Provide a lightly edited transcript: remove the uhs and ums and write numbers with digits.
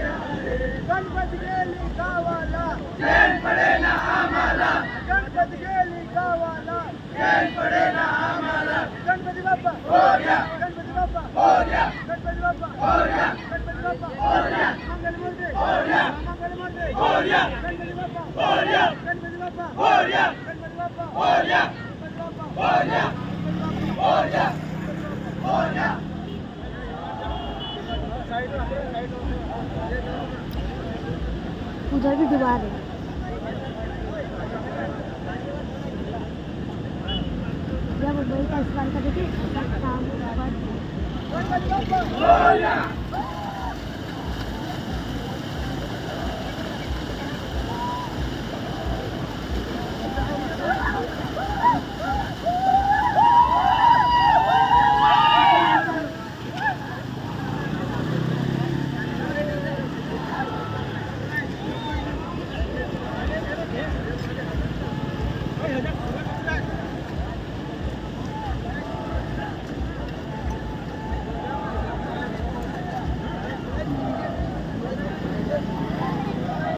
गणपती गेली गावाला, चैन पडेना आम्हाला, गणपती गेली गावाला, चैन पडेना आम्हाला. गणपती बाप्पा मोरया, गणपती बाप्पा मोरया, गणपती बाप्पा मोरया, गणपती बाप्पा मोरया, मंगलमूर्ती मोरया, मंगलमूर्ती मोरया, गणपती बाप्पा मोरया, गणपती बाप्पा मोरया, गणपती बाप्पा मोरया, गणपती बाप्पा मोरया, मोरया, मोरया. उधर भी डुबा दे। जब वही का इस्तेमाल करते थे गणपती बाप्पा मोरया.